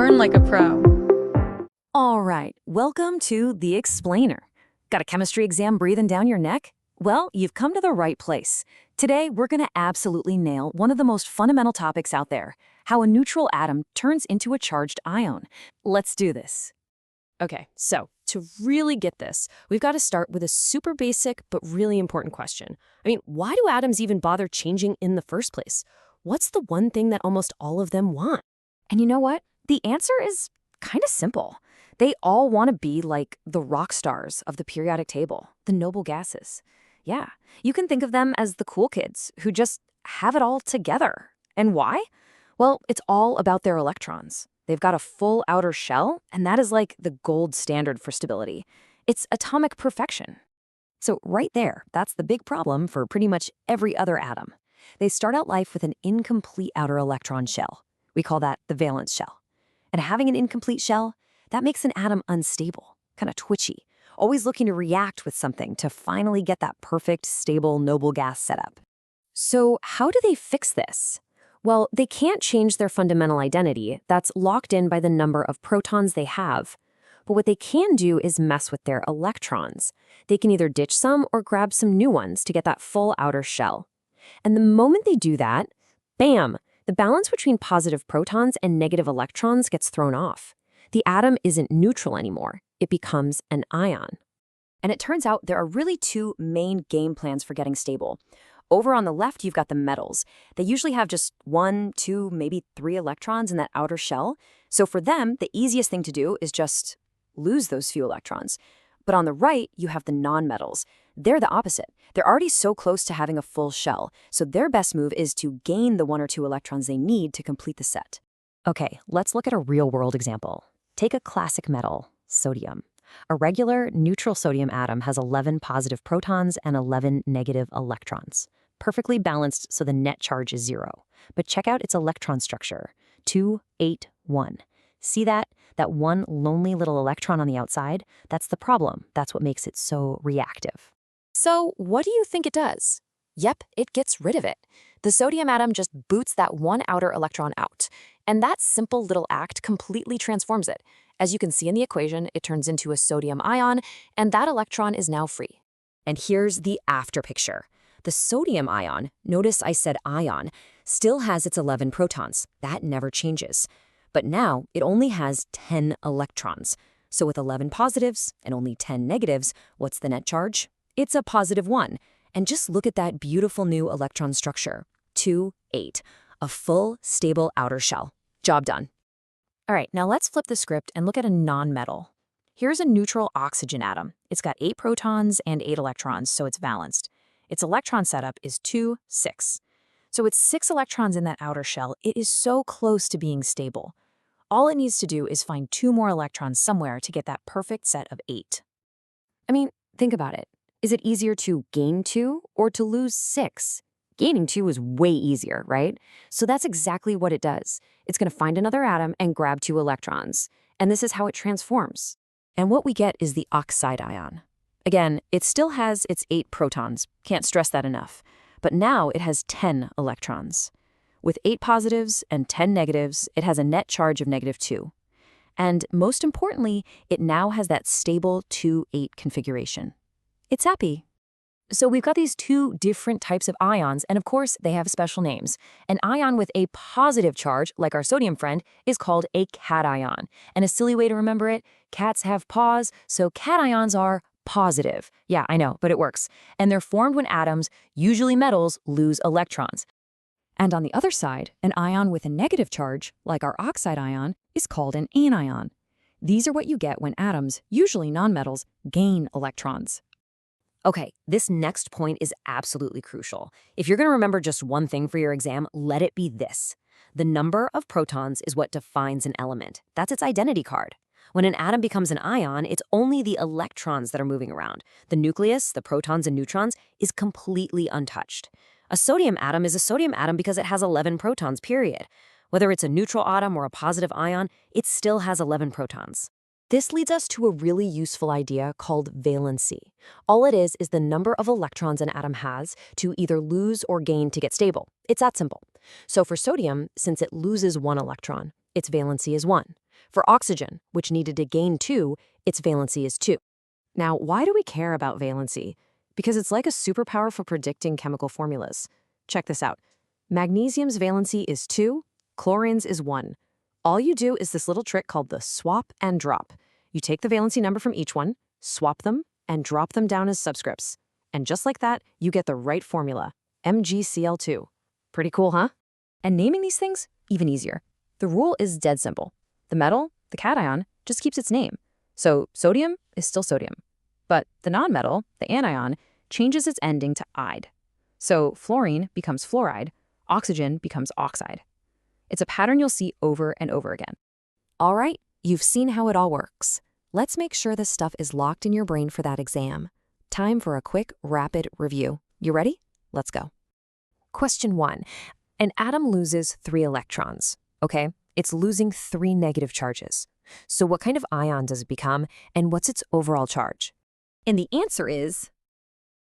Learn like a pro. All right, welcome to The Explainer. Got a chemistry exam breathing down your neck? Well, you've come to the right place. Today, we're going to absolutely nail one of the most fundamental topics out there, how a neutral atom turns into a charged ion. Let's do this. Okay, so to really get this, we've got to start with a super basic but really important question. Why do atoms even bother changing in the first place? What's the one thing that almost all of them want? And you know what? The answer is kind of simple. They all want to be like the rock stars of the periodic table, the noble gases. Yeah, you can think of them as the cool kids who just have it all together. And why? Well, it's all about their electrons. They've got a full outer shell, and that is like the gold standard for stability. It's atomic perfection. So right there, that's the big problem for pretty much every other atom. They start out life with an incomplete outer electron shell. We call that the valence shell. And having an incomplete shell, that makes an atom unstable, kind of twitchy, always looking to react with something to finally get that perfect, stable, noble gas setup. So how do they fix this? Well, they can't change their fundamental identity that's locked in by the number of protons they have. But what they can do is mess with their electrons. They can either ditch some or grab some new ones to get that full outer shell. And the moment they do that, bam, the balance between positive protons and negative electrons gets thrown off. The atom isn't neutral anymore. It becomes an ion. And it turns out there are really two main game plans for getting stable. Over on the left, you've got the metals. They usually have just 1, 2, maybe 3 electrons in that outer shell. So for them, the easiest thing to do is just lose those few electrons. But on the right, you have the nonmetals. They're the opposite. They're already so close to having a full shell, so their best move is to gain the 1 or 2 electrons they need to complete the set. Okay, let's look at a real-world example. Take a classic metal, sodium. A regular neutral sodium atom has 11 positive protons and 11 negative electrons. Perfectly balanced so the net charge is 0. But check out its electron structure, 2, 8, 1. See that? That one lonely little electron on the outside? That's the problem. That's what makes it so reactive. So what do you think it does? Yep, it gets rid of it. The sodium atom just boots that one outer electron out. And that simple little act completely transforms it. As you can see in the equation, it turns into a sodium ion, and that electron is now free. And here's the after picture. The sodium ion, notice I said ion, still has its 11 protons. That never changes. But now it only has 10 electrons. So with 11 positives and only 10 negatives, what's the net charge? It's a positive 1. And just look at that beautiful new electron structure. 2, 8. A full, stable outer shell. Job done. All right, now let's flip the script and look at a nonmetal. Here's a neutral oxygen atom. It's got 8 protons and 8 electrons, so it's balanced. Its electron setup is 2, 6. So with 6 electrons in that outer shell, it is so close to being stable. All it needs to do is find 2 more electrons somewhere to get that perfect set of 8. Think about it. Is it easier to gain 2 or to lose 6? Gaining 2 is way easier, right? So that's exactly what it does. It's going to find another atom and grab 2 electrons. And this is how it transforms. And what we get is the oxide ion. Again, it still has its 8 protons. Can't stress that enough. But now it has 10 electrons. With 8 positives and 10 negatives, it has a net charge of -2. And most importantly, it now has that stable 2-8 configuration. It's happy. So we've got these 2 different types of ions, and of course, they have special names. An ion with a positive charge, like our sodium friend, is called a cation. And a silly way to remember it, cats have paws, so cations are positive. Yeah, I know, but it works. And they're formed when atoms, usually metals, lose electrons. And on the other side, an ion with a negative charge, like our oxide ion, is called an anion. These are what you get when atoms, usually nonmetals, gain electrons. Okay, this next point is absolutely crucial. If you're going to remember just one thing for your exam, let it be this. The number of protons is what defines an element. That's its identity card. When an atom becomes an ion, it's only the electrons that are moving around. The nucleus, the protons and neutrons, is completely untouched. A sodium atom is a sodium atom because it has 11 protons, period. Whether it's a neutral atom or a positive ion, it still has 11 protons. This leads us to a really useful idea called valency. All it is the number of electrons an atom has to either lose or gain to get stable. It's that simple. So for sodium, since it loses 1 electron, its valency is 1. For oxygen, which needed to gain 2, its valency is 2. Now, why do we care about valency? Because it's like a superpower for predicting chemical formulas. Check this out. Magnesium's valency is 2, chlorine's is 1. All you do is this little trick called the swap and drop. You take the valency number from each one, swap them, and drop them down as subscripts. And just like that, you get the right formula, MgCl2. Pretty cool, huh? And naming these things, even easier. The rule is dead simple. The metal, the cation, just keeps its name. So sodium is still sodium. But the nonmetal, the anion, changes its ending to "ide." So fluorine becomes fluoride, oxygen becomes oxide. It's a pattern you'll see over and over again. All right, you've seen how it all works. Let's make sure this stuff is locked in your brain for that exam. Time for a quick, rapid review. You ready? Let's go. Question 1. An atom loses 3 electrons, okay? It's losing 3 negative charges. So what kind of ion does it become, and what's its overall charge? And the answer is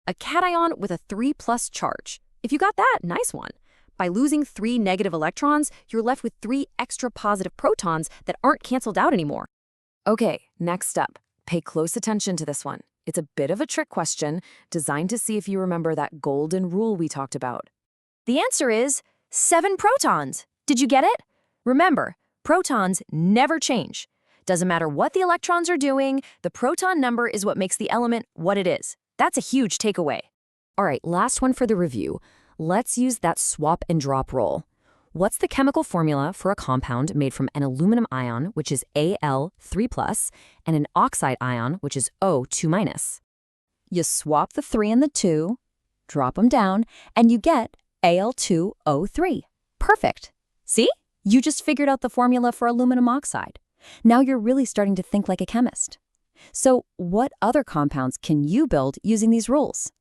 a cation with a 3+ charge. If you got that, nice one. By losing 3 negative electrons, you're left with 3 extra positive protons that aren't canceled out anymore. Okay, next up. Pay close attention to this one. It's a bit of a trick question designed to see if you remember that golden rule we talked about. The answer is 7 protons. Did you get it? Remember, protons never change. Doesn't matter what the electrons are doing, the proton number is what makes the element what it is. That's a huge takeaway. All right, last one for the review. Let's use that swap and drop rule. What's the chemical formula for a compound made from an aluminum ion, which is Al3+, and an oxide ion, which is O2-? You swap the 3 and the 2, drop them down, and you get Al2O3. Perfect. See? You just figured out the formula for aluminum oxide. Now you're really starting to think like a chemist. So what other compounds can you build using these rules?